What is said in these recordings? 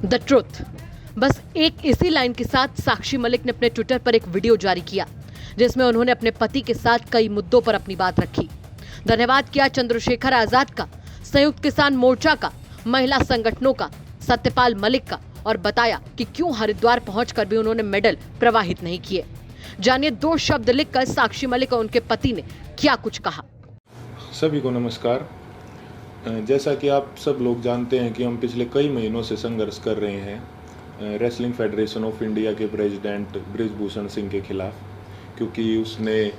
The truth. बस एक इसी लाइन के साथ साक्षी मलिक ने अपने ट्विटर पर एक वीडियो जारी किया जिसमें उन्होंने अपने पति के साथ कई मुद्दों पर अपनी बात रखी। धन्यवाद किया चंद्रशेखर आजाद का, संयुक्त किसान मोर्चा का, महिला संगठनों का, सत्यपाल मलिक का और बताया कि क्यों हरिद्वार पहुंचकर भी उन्होंने मेडल प्रवाहित नहीं किए। जानिए 2 शब्द लिखकर साक्षी मलिक और उनके पति ने क्या कुछ कहा। सभी को नमस्कार। जैसा कि आप सब लोग जानते हैं कि हम पिछले कई महीनों से संघर्ष कर रहे हैं रेसलिंग फेडरेशन ऑफ इंडिया के प्रेसिडेंट बृजभूषण सिंह के खिलाफ, क्योंकि उसने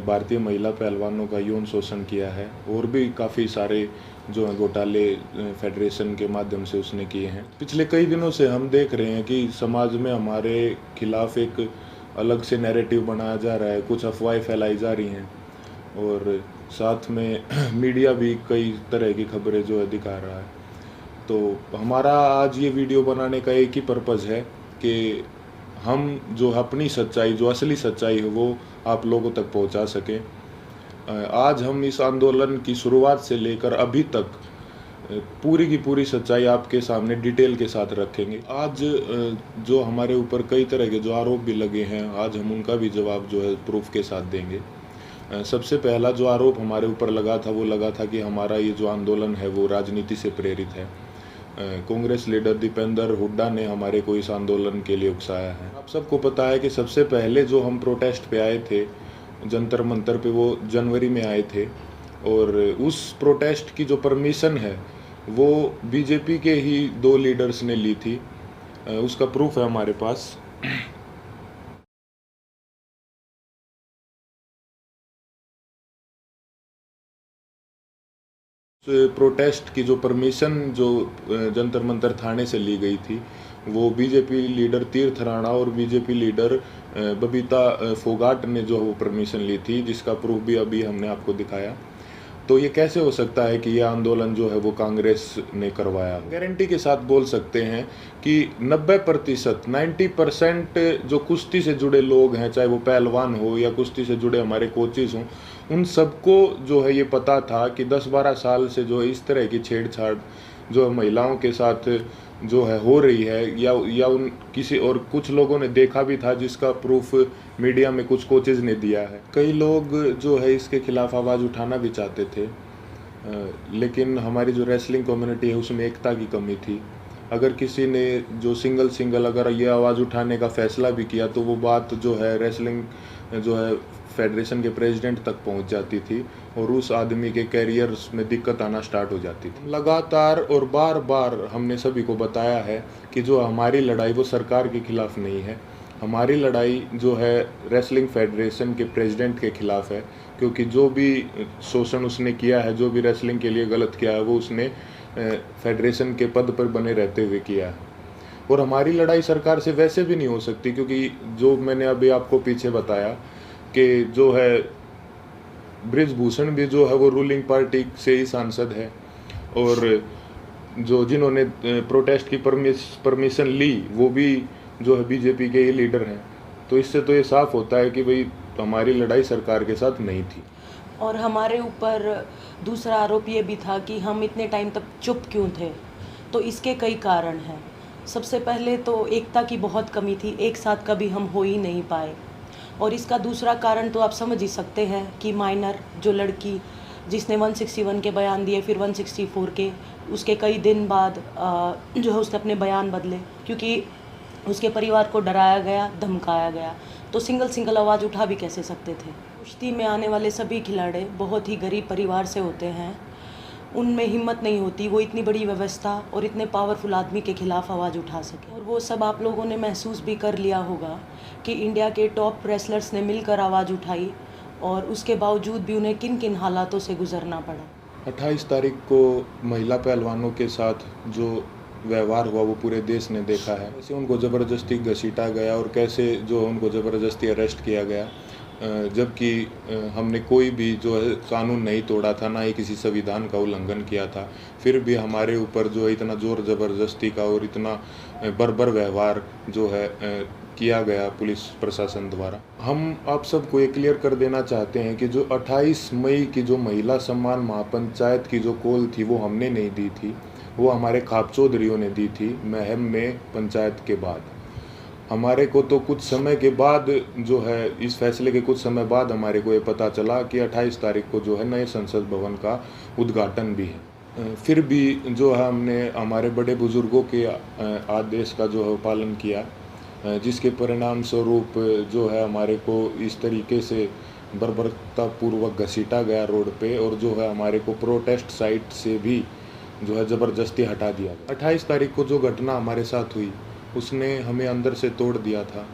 भारतीय महिला पहलवानों का यौन शोषण किया है और भी काफ़ी सारे जो हैं घोटाले फेडरेशन के माध्यम से उसने किए हैं। पिछले कई दिनों से हम देख रहे हैं कि समाज में हमारे खिलाफ एक अलग से नैरेटिव बनाया जा रहा है, कुछ अफवाहें फैलाई जा रही हैं और साथ में मीडिया भी कई तरह की खबरें जो है दिखा रहा है। तो हमारा आज ये वीडियो बनाने का एक ही पर्पज़ है कि हम जो अपनी सच्चाई, जो असली सच्चाई है वो आप लोगों तक पहुंचा सकें। आज हम इस आंदोलन की शुरुआत से लेकर अभी तक पूरी की पूरी सच्चाई आपके सामने डिटेल के साथ रखेंगे। आज जो हमारे ऊपर कई तरह के जो आरोप भी लगे हैं, आज हम उनका भी जवाब जो है प्रूफ के साथ देंगे। सबसे पहला जो आरोप हमारे ऊपर लगा था वो लगा था कि हमारा ये जो आंदोलन है वो राजनीति से प्रेरित है। कांग्रेस लीडर दीपेंद्र हुड्डा ने हमारे को इस आंदोलन के लिए उकसाया है। आप सबको पता है कि सबसे पहले जो हम प्रोटेस्ट पे आए थे जंतर मंतर पे, वो जनवरी में आए थे और उस प्रोटेस्ट की जो परमिशन है वो बीजेपी के ही 2 लीडर्स ने ली थी। उसका प्रूफ है हमारे पास। प्रोटेस्ट की जो परमिशन जो जंतर मंतर थाने से ली गई थी वो बीजेपी लीडर तीर्थ राणा और बीजेपी लीडर बबीता फोगाट ने जो वो परमिशन ली थी, जिसका प्रूफ भी अभी हमने आपको दिखाया। तो ये कैसे हो सकता है कि ये आंदोलन जो है वो कांग्रेस ने करवाया? गारंटी के साथ बोल सकते हैं कि 90% जो कुश्ती से जुड़े लोग हैं, चाहे वो पहलवान हो या कुश्ती से जुड़े हमारे कोचेस हों, उन सबको जो है ये पता था कि 10-12 साल से जो इस तरह की छेड़छाड़ जो महिलाओं के साथ जो है हो रही है या उन किसी और कुछ लोगों ने देखा भी था, जिसका प्रूफ मीडिया में कुछ कोचेज ने दिया है। कई लोग जो है इसके खिलाफ आवाज़ उठाना भी चाहते थे, लेकिन हमारी जो रेसलिंग कम्युनिटी है उसमें एकता की कमी थी। अगर किसी ने जो सिंगल अगर ये आवाज़ उठाने का फैसला भी किया तो वो बात जो है रेसलिंग जो है फेडरेशन के प्रेसिडेंट तक पहुंच जाती थी और उस आदमी के कैरियर्स में दिक्कत आना स्टार्ट हो जाती थी। लगातार और बार बार हमने सभी को बताया है कि जो हमारी लड़ाई वो सरकार के खिलाफ नहीं है, हमारी लड़ाई जो है रेसलिंग फेडरेशन के प्रेसिडेंट के खिलाफ है, क्योंकि जो भी शोषण उसने किया है, जो भी रेसलिंग के लिए गलत किया है, वो उसने फेडरेशन के पद पर बने रहते हुए किया है। और हमारी लड़ाई सरकार से वैसे भी नहीं हो सकती, क्योंकि जो मैंने अभी आपको पीछे बताया कि जो है बृजभूषण भी जो है वो रूलिंग पार्टी से ही सांसद है और जो जिन्होंने प्रोटेस्ट की परमिशन ली वो भी जो है बीजेपी के ही लीडर हैं। तो इससे तो ये साफ होता है कि भाई हमारी लड़ाई सरकार के साथ नहीं थी। और हमारे ऊपर दूसरा आरोप ये भी था कि हम इतने टाइम तक चुप क्यों थे। तो इसके कई कारण हैं। सबसे पहले तो एकता की बहुत कमी थी, एक साथ कभी हम हो ही नहीं पाए। और इसका दूसरा कारण तो आप समझ ही सकते हैं कि माइनर जो लड़की जिसने 161 के बयान दिए, फिर 164 के, उसके कई दिन बाद जो है उसने अपने बयान बदले, क्योंकि उसके परिवार को डराया गया, धमकाया गया। तो सिंगल आवाज़ उठा भी कैसे सकते थे। कुश्ती में आने वाले सभी खिलाड़ी बहुत ही गरीब परिवार से होते हैं, उनमें हिम्मत नहीं होती वो इतनी बड़ी व्यवस्था और इतने पावरफुल आदमी के खिलाफ आवाज़ उठा सके। और वो सब आप लोगों ने महसूस भी कर लिया होगा कि इंडिया के टॉप रेसलर्स ने मिलकर आवाज़ उठाई और उसके बावजूद भी उन्हें किन किन हालातों से गुजरना पड़ा। 28 तारीख को महिला पहलवानों के साथ जो व्यवहार हुआ वो पूरे देश ने देखा है। कैसे उनको ज़बरदस्ती घसीटा गया और कैसे जो उनको ज़बरदस्ती अरेस्ट किया गया, जबकि हमने कोई भी जो है कानून नहीं तोड़ा था, ना ही किसी संविधान का उल्लंघन किया था। फिर भी हमारे ऊपर जो है इतना ज़ोर ज़बरदस्ती का और इतना बर्बर व्यवहार जो है किया गया पुलिस प्रशासन द्वारा। हम आप सबको ये क्लियर कर देना चाहते हैं कि जो 28 मई की जो महिला सम्मान महापंचायत की जो कॉल थी वो हमने नहीं दी थी, वो हमारे खाप चौधरियों ने दी थी महम में पंचायत के बाद। हमारे को तो कुछ समय के बाद जो है, इस फैसले के कुछ समय बाद हमारे को ये पता चला कि 28 तारीख को जो है नए संसद भवन का उद्घाटन भी है। फिर भी जो है हमने हमारे बड़े बुजुर्गों के आदेश का जो है पालन किया, जिसके परिणाम स्वरूप जो है हमारे को इस तरीके से बर्बरतापूर्वक घसीटा गया रोड पे, और जो है हमारे को प्रोटेस्ट साइट से भी जो है ज़बरदस्ती हटा दिया गया। 28 तारीख को जो घटना हमारे साथ हुई उसने हमें अंदर से तोड़ दिया था।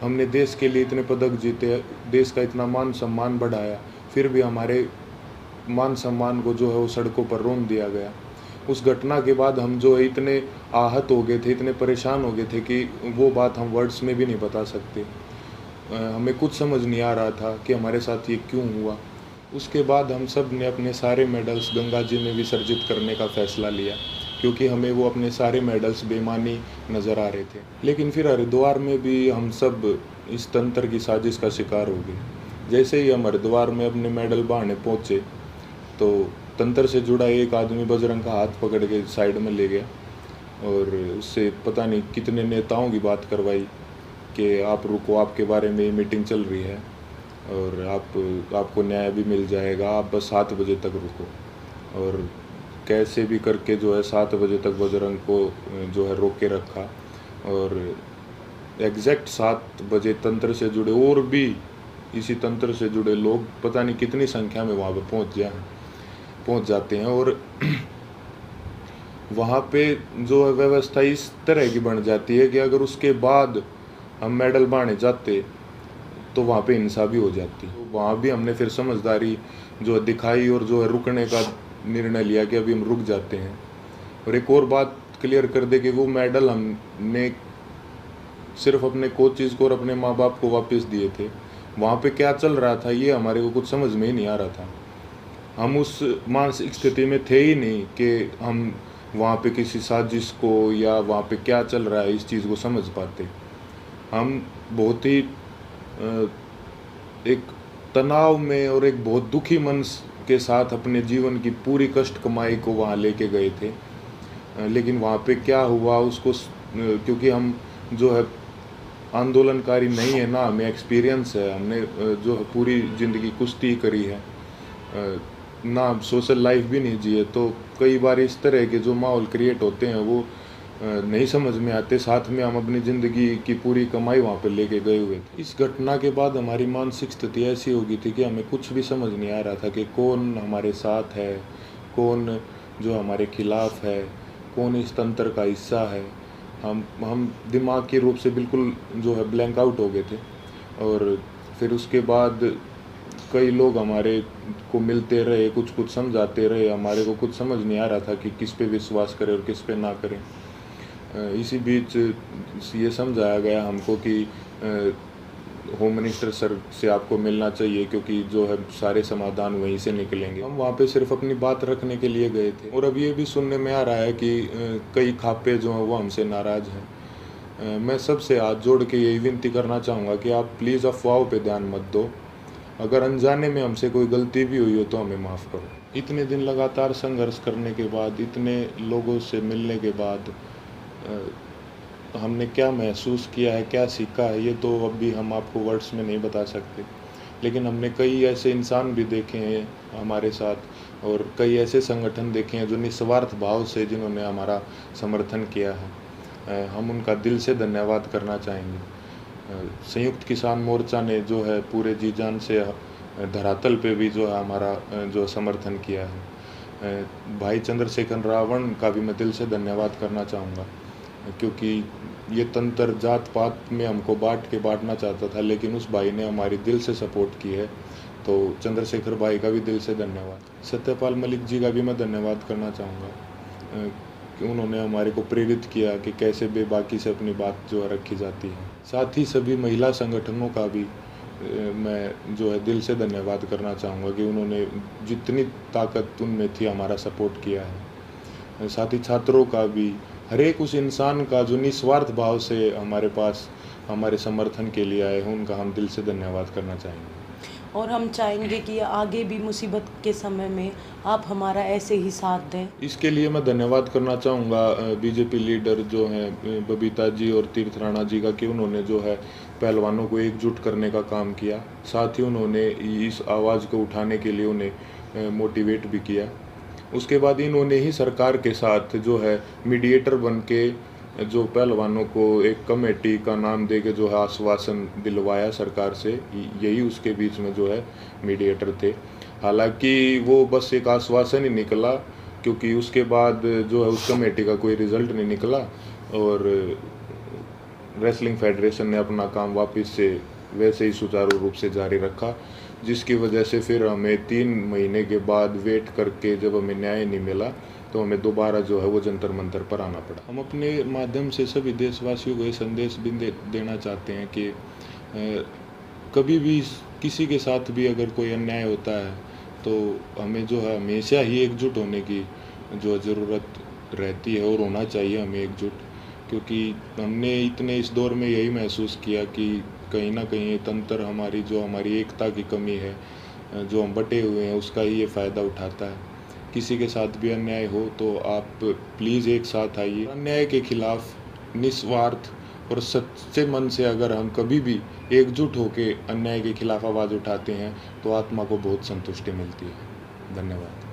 हमने देश के लिए इतने पदक जीते, देश का इतना मान सम्मान बढ़ाया, फिर भी हमारे मान सम्मान को जो है वो सड़कों पर रोन दिया गया। उस घटना के बाद हम जो है इतने आहत हो गए थे, इतने परेशान हो गए थे कि वो बात हम वर्ड्स में भी नहीं बता सकते। हमें कुछ समझ नहीं आ रहा था कि हमारे साथ ये क्यों हुआ। उसके बाद हम सब ने अपने सारे मेडल्स गंगा जी में विसर्जित करने का फैसला लिया, क्योंकि हमें वो अपने सारे मेडल्स बेईमानी नज़र आ रहे थे। लेकिन फिर हरिद्वार में भी हम सब इस तंत्र की साजिश का शिकार हो गए। जैसे ही हम हरिद्वार में अपने मेडल बहाने पहुँचे तो तंत्र से जुड़ा एक आदमी बजरंग का हाथ पकड़ के साइड में ले गया और उससे पता नहीं कितने नेताओं की बात करवाई कि आप रुको, आपके बारे में मीटिंग चल रही है और आपको न्याय भी मिल जाएगा, आप बस 7 बजे तक रुको। और कैसे भी करके जो है 7 बजे तक बजरंग को जो है रोक के रखा, और एग्जैक्ट 7 बजे तंत्र से जुड़े और भी इसी तंत्र से जुड़े लोग पता नहीं कितनी संख्या में वहाँ पे पहुँच जाते हैं, और वहाँ पे जो है व्यवस्था इस तरह की बन जाती है कि अगर उसके बाद हम मेडल बांधने जाते तो वहाँ पे हिंसा भी हो जाती। तो वहाँ भी हमने फिर समझदारी जो है दिखाई और जो है रुकने का निर्णय लिया कि अभी हम रुक जाते हैं। और एक और बात क्लियर कर दे कि वो मेडल हमने सिर्फ अपने कोचेज़ को और अपने माँ बाप को वापस दिए थे। वहाँ पे क्या चल रहा था ये हमारे को कुछ समझ में ही नहीं आ रहा था। हम उस मानसिक स्थिति में थे ही नहीं कि हम वहाँ पे किसी साजिश को या वहाँ पे क्या चल रहा है इस चीज़ को समझ पाते। हम बहुत ही एक तनाव में और एक बहुत दुखी मन के साथ अपने जीवन की पूरी कष्ट कमाई को वहाँ लेके गए थे। लेकिन वहाँ पे क्या हुआ उसको, क्योंकि हम जो है आंदोलनकारी नहीं है ना, हमें एक्सपीरियंस है, हमने जो है पूरी ज़िंदगी कुश्ती करी है ना, सोशल लाइफ भी नहीं जिए, तो कई बार इस तरह के जो माहौल क्रिएट होते हैं वो नहीं समझ में आते। साथ में हम अपनी ज़िंदगी की पूरी कमाई वहाँ पे लेके गए हुए थे। इस घटना के बाद हमारी मानसिक स्थिति ऐसी हो गई थी कि हमें कुछ भी समझ नहीं आ रहा था कि कौन हमारे साथ है, कौन जो हमारे खिलाफ है, कौन इस तंत्र का हिस्सा है। हम दिमागी रूप से बिल्कुल जो है ब्लैंक आउट हो गए थे। और फिर उसके बाद कई लोग हमारे को मिलते रहे, कुछ समझाते रहे, हमारे को कुछ समझ नहीं आ रहा था कि किस पे विश्वास करें और किस पे ना करें। इसी बीच ये समझाया गया हमको कि होम मिनिस्टर सर से आपको मिलना चाहिए, क्योंकि जो है सारे समाधान वहीं से निकलेंगे। हम वहाँ पे सिर्फ अपनी बात रखने के लिए गए थे। और अब ये भी सुनने में आ रहा है कि कई खापे जो हैं वो हमसे नाराज़ हैं। मैं सबसे हाथ जोड़ के यही विनती करना चाहूँगा कि आप प्लीज़ अफवाहों पे ध्यान मत दो। अगर अनजाने में हमसे कोई गलती भी हुई हो तो हमें माफ़ करो। इतने दिन लगातार संघर्ष करने के बाद, इतने लोगों से मिलने के बाद हमने क्या महसूस किया है, क्या सीखा है, ये तो अभी हम आपको वर्ड्स में नहीं बता सकते। लेकिन हमने कई ऐसे इंसान भी देखे हैं हमारे साथ, और कई ऐसे संगठन देखे हैं जो निस्वार्थ भाव से जिन्होंने हमारा समर्थन किया है। हम उनका दिल से धन्यवाद करना चाहेंगे। संयुक्त किसान मोर्चा ने जो है पूरे जी जान से धरातल पे भी जो है हमारा जो समर्थन किया है। भाई चंद्रशेखर रावण का भी मैं दिल से धन्यवाद करना चाहूँगा, क्योंकि ये तंत्र जात पात में हमको बांटना चाहता था, लेकिन उस भाई ने हमारी दिल से सपोर्ट की है। तो चंद्रशेखर भाई का भी दिल से धन्यवाद। सत्यपाल मलिक जी का भी मैं धन्यवाद करना चाहूँगा कि उन्होंने हमारे को प्रेरित किया कि कैसे बेबाकी से अपनी बात जो है रखी जाती है। साथ ही सभी महिला संगठनों का भी मैं जो है दिल से धन्यवाद करना चाहूँगा कि उन्होंने जितनी ताकत उनमें थी हमारा सपोर्ट किया है। साथ ही छात्रों का भी, हर एक उस इंसान का जो निस्वार्थ भाव से हमारे पास हमारे समर्थन के लिए आए हैं, उनका हम दिल से धन्यवाद करना चाहेंगे। और हम चाहेंगे कि आगे भी मुसीबत के समय में आप हमारा ऐसे ही साथ दें। इसके लिए मैं धन्यवाद करना चाहूँगा बीजेपी लीडर जो हैं बबीता जी और तीर्थ राणा जी का, कि उन्होंने जो है पहलवानों को एकजुट करने का काम किया। साथ ही उन्होंने इस आवाज़ को उठाने के लिए उन्हें मोटिवेट भी किया। उसके बाद इन्होंने ही सरकार के साथ जो है मीडिएटर बन के जो पहलवानों को एक कमेटी का नाम दे के जो है आश्वासन दिलवाया सरकार से, यही उसके बीच में जो है मीडिएटर थे। हालांकि वो बस एक आश्वासन ही निकला, क्योंकि उसके बाद जो है उस कमेटी का कोई रिज़ल्ट नहीं निकला और रेसलिंग फेडरेशन ने अपना काम वापस से वैसे ही सुचारू रूप से जारी रखा, जिसकी वजह से फिर हमें 3 महीने के बाद वेट करके जब हमें न्याय नहीं मिला तो हमें दोबारा जो है वो जंतर मंतर पर आना पड़ा। हम अपने माध्यम से सभी देशवासियों को ये संदेश भी देना चाहते हैं कि कभी भी किसी के साथ भी अगर कोई अन्याय होता है तो हमें जो है हमेशा ही एकजुट होने की जो ज़रूरत रहती है और होना चाहिए हमें एकजुट, क्योंकि हमने इतने इस दौर में यही महसूस किया कि कहीं ना कहीं ये तंत्र हमारी एकता की कमी है, जो हम बटे हुए हैं उसका ही ये फ़ायदा उठाता है। किसी के साथ भी अन्याय हो तो आप प्लीज़ एक साथ आइए। अन्याय के खिलाफ निस्वार्थ और सच्चे मन से अगर हम कभी भी एकजुट होकर अन्याय के खिलाफ आवाज़ उठाते हैं तो आत्मा को बहुत संतुष्टि मिलती है। धन्यवाद।